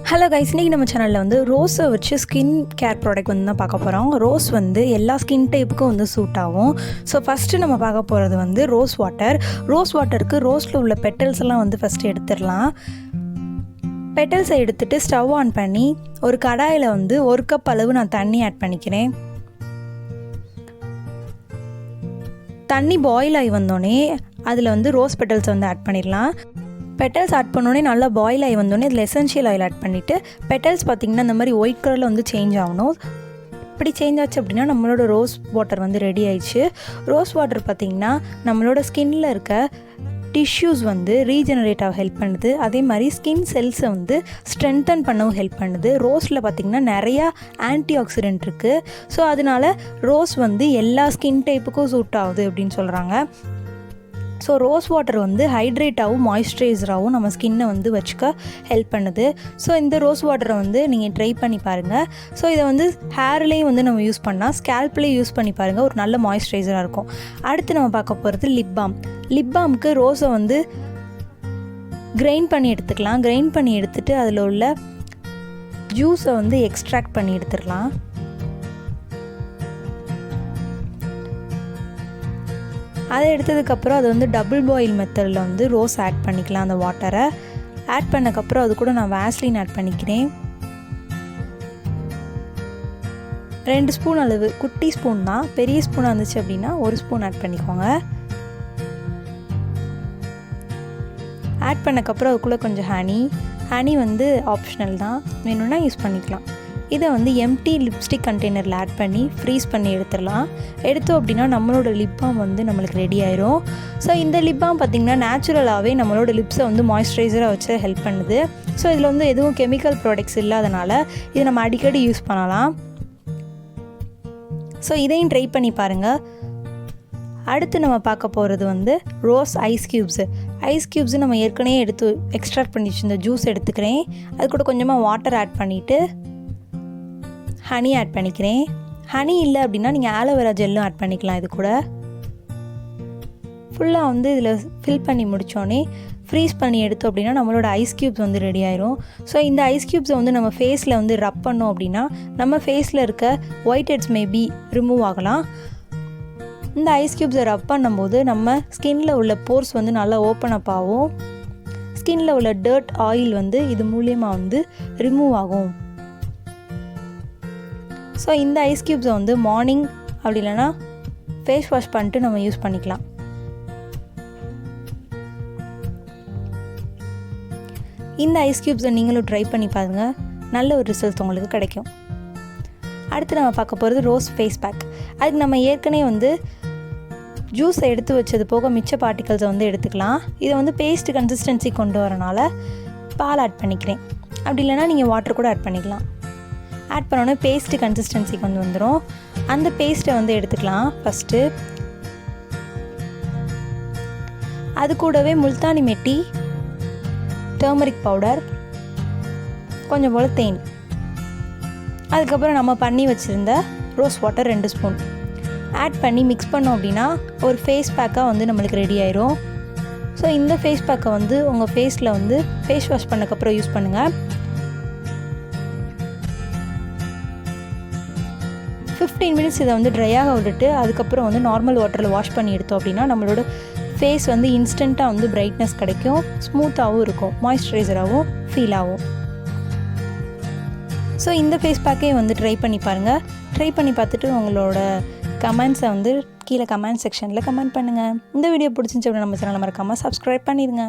Hello guys, இன்றைக்கி நம்ம சேனலில் வந்து ரோஸை வச்சு ஸ்கின் கேர் ப்ராடக்ட் வந்து தான் பார்க்க போகிறோம். ரோஸ் வந்து எல்லா ஸ்கின் டைப்புக்கும் வந்து சூட் ஆகும். ஸோ ஃபஸ்ட்டு நம்ம பார்க்க போகிறது வந்து ரோஸ் வாட்டர். ரோஸ் வாட்டருக்கு ரோஸில் உள்ள பெட்டல்ஸ் எல்லாம் வந்து ஃபஸ்ட்டு எடுத்துடலாம். பெட்டல்ஸை எடுத்துகிட்டு ஸ்டவ் ஆன் பண்ணி ஒரு கடாயில் வந்து 1 கப் அளவு நான் தண்ணி ஆட் பண்ணிக்கிறேன். தண்ணி பாயில் ஆகி வந்தோடனே அதில் வந்து ரோஸ் பெட்டல்ஸ் வந்து ஆட் பண்ணிடலாம். பெட்டல்ஸ் ஆட் பண்ணோடனே நல்லா பாயில் ஆகி வந்தோடனே இதில் எசென்ஷியல் ஆயில் ஆட் பண்ணிவிட்டு பெட்டல்ஸ் பார்த்திங்கன்னா இந்த மாதிரி ஒயிட் கலரில் வந்து சேஞ்ச் ஆகணும். இப்படி சேஞ்ச் ஆச்சு அப்படின்னா நம்மளோட ரோஸ் வாட்டர் வந்து ரெடி ஆயிடுச்சு. ரோஸ் வாட்டர் பார்த்திங்கன்னா நம்மளோட ஸ்கின்னில் இருக்க டிஷ்யூஸ் வந்து ரீஜெனரேட் ஆக ஹெல்ப் பண்ணுது. அதே மாதிரி ஸ்கின் செல்ஸை வந்து ஸ்ட்ரென்தன் பண்ணவும் ஹெல்ப் பண்ணுது. ரோஸில் பார்த்திங்கன்னா நிறையா ஆன்டி ஆக்சிடென்ட் இருக்குது. ஸோ அதனால ரோஸ் வந்து எல்லா ஸ்கின் டைப்புக்கும் சூட் ஆகுது அப்படின்னு சொல்கிறாங்க. ஸோ ரோஸ் வாட்டர் வந்து ஹைட்ரேட்டாகவும் மாய்ஸ்சரைசராகவும் நம்ம ஸ்கின்னை வந்து வச்சுக்க ஹெல்ப் பண்ணுது. ஸோ இந்த ரோஸ் வாட்டரை வந்து நீங்கள் ட்ரை பண்ணி பாருங்கள். ஸோ இதை வந்து ஹேர்லேயும் வந்து நம்ம யூஸ் பண்ணால் ஸ்கேல்ப்லேயும் யூஸ் பண்ணி பாருங்கள், ஒரு நல்ல மாய்ஸ்சரைசராக இருக்கும். அடுத்து நம்ம பார்க்க போகிறது லிப்பாம். லிப்பாமுக்கு ரோஸை வந்து கிரைண்ட் பண்ணி எடுத்துக்கலாம். கிரைண்ட் பண்ணி எடுத்துகிட்டு அதில் உள்ள ஜூஸை வந்து எக்ஸ்ட்ராக்ட் பண்ணி எடுத்துடலாம். அதை எடுத்ததுக்கப்புறம் அது வந்து டபுள் பாயில் மெத்தடில் வந்து ரோஸ் ஆட் பண்ணிக்கலாம். அந்த வாட்டரை ஆட் பண்ணக்கப்புறம் அது கூட நான் வேஸ்லின் ஆட் பண்ணிக்கிறேன். 2 ஸ்பூன் அளவு, குட்டி ஸ்பூன் தான், பெரிய ஸ்பூனாக இருந்துச்சு அப்படின்னா 1 ஸ்பூன் ஆட் பண்ணிக்கோங்க. ஆட் பண்ணக்கப்புறம் அதுக்குள்ளே கொஞ்சம் ஹனி வந்து ஆப்ஷனல் தான், வேணும்னா யூஸ் பண்ணிக்கலாம். இதை வந்து எம்டி லிப்ஸ்டிக் கண்டெய்னரில் ஆட் பண்ணி ஃப்ரீஸ் பண்ணி எடுத்துடலாம். எடுத்தோம் அப்படின்னா நம்மளோட லிப்பாம் வந்து நம்மளுக்கு ரெடி ஆயிரும். ஸோ இந்த லிப்பாம் பார்த்திங்கன்னா நேச்சுரலாகவே நம்மளோட லிப்ஸை வந்து மாய்ஸ்சரைசராக வச்சு ஹெல்ப் பண்ணுது. ஸோ இதில் வந்து எதுவும் கெமிக்கல் ப்ராடக்ட்ஸ் இல்லாதனால இதை நம்ம அடிக்கடி யூஸ் பண்ணலாம். ஸோ இதையும் ட்ரை பண்ணி பாருங்கள். அடுத்து நம்ம பார்க்க போகிறது வந்து ரோஸ் ஐஸ் க்யூப்ஸு நம்ம ஏற்கனவே எடுத்து எக்ஸ்ட்ராக்ட் பண்ணி வச்சுருந்த ஜூஸ் எடுத்துக்கிறேன். அது கூட கொஞ்சமாக வாட்டர் ஆட் பண்ணிவிட்டு ஹனி ஆட் பண்ணிக்கிறேன். ஹனி இல்லை அப்படின்னா நீங்கள் ஆலோவேரா ஜெல்லும் ஆட் பண்ணிக்கலாம். இது கூட ஃபுல்லாக வந்து இதில் ஃபில் பண்ணி முடித்தோடனே ஃப்ரீஸ் பண்ணி எடுத்தோம் அப்படின்னா நம்மளோட ஐஸ் க்யூப்ஸ் வந்து ரெடி ஆயிரும். ஸோ இந்த ஐஸ் க்யூப்ஸை வந்து நம்ம ஃபேஸில் வந்து ரப் பண்ணோம் அப்படின்னா நம்ம ஃபேஸில் இருக்க ஒயிட் ஹெட்ஸ் மேபி ரிமூவ் ஆகலாம். இந்த ஐஸ் க்யூப்ஸை ரப் பண்ணும்போது நம்ம ஸ்கின்னில் உள்ள போர்ஸ் வந்து நல்லா ஓப்பன் அப் ஆகும். ஸ்கின்னில் உள்ள டர்ட் ஆயில் வந்து இது மூலியமாக வந்து ரிமூவ் ஆகும். ஸோ இந்த ஐஸ் க்யூப்ஸை வந்து மார்னிங் அப்படி இல்லைன்னா ஃபேஸ் வாஷ் பண்ணிட்டு நம்ம யூஸ் பண்ணிக்கலாம். இந்த ஐஸ் க்யூப்ஸை நீங்களும் ட்ரை பண்ணி பாருங்கள், நல்ல ஒரு ரிசல்ட் உங்களுக்கு கிடைக்கும். அடுத்து நம்ம பார்க்க போகிறது ரோஸ் ஃபேஸ் பேக். அதுக்கு நம்ம ஏற்கனவே வந்து ஜூஸை எடுத்து வச்சது போக மிச்ச பார்ட்டிகல்ஸை வந்து எடுத்துக்கலாம். இதை வந்து பேஸ்ட் கன்சிஸ்டன்சி கொண்டு வரனால பால் ஆட் பண்ணிக்கிறேன். அப்படி இல்லைனா நீங்கள் வாட்டர் கூட ஆட் பண்ணிக்கலாம். ஆட் பண்ணோன்னே பேஸ்ட்டு கன்சிஸ்டன்சி கொண்டு வந்துடும். அந்த பேஸ்ட்டை வந்து எடுத்துக்கலாம் ஃபஸ்ட்டு. அது கூடவே முல்தானி மெட்டி, டர்மரிக் பவுடர், கொஞ்சம் போல் தேன், அதுக்கப்புறம் நம்ம பண்ணி வச்சுருந்த ரோஸ் வாட்டர் 2 ஸ்பூன் ஆட் பண்ணி மிக்ஸ் பண்ணோம் அப்படின்னா ஒரு ஃபேஸ் பேக்காக வந்து நம்மளுக்கு ரெடி ஆயிரும். ஸோ இந்த ஃபேஸ் பேக்கை வந்து உங்கள் ஃபேஸில் வந்து ஃபேஸ் வாஷ் பண்ணக்கப்புறம் யூஸ் பண்ணுங்கள். 15 மினிட்ஸ் இதை வந்து ட்ரையாக விட்டுட்டு அதுக்கப்புறம் வந்து நார்மல் வாட்டரில் வாஷ் பண்ணி எடுத்தோம் அப்படின்னா நம்மளோட ஃபேஸ் வந்து இன்ஸ்டண்ட்டாக வந்து பிரைட்னஸ் கிடைக்கும், ஸ்மூத்தாகவும் இருக்கும், மாய்ஸ்சரைசராகவும் ஃபீல் ஆகும். ஸோ இந்த ஃபேஸ் பேக்கே வந்து ட்ரை பண்ணி பாருங்கள். ட்ரை பண்ணி பார்த்துட்டு உங்களோட கமெண்ட்ஸை வந்து கீழே கமெண்ட் செக்ஷனில் கமெண்ட் பண்ணுங்கள். இந்த வீடியோ பிடிச்சிருந்துச்சு அப்படின்னா நம்ம சேனலை மறக்காமல் சப்ஸ்கிரைப் பண்ணிடுங்க.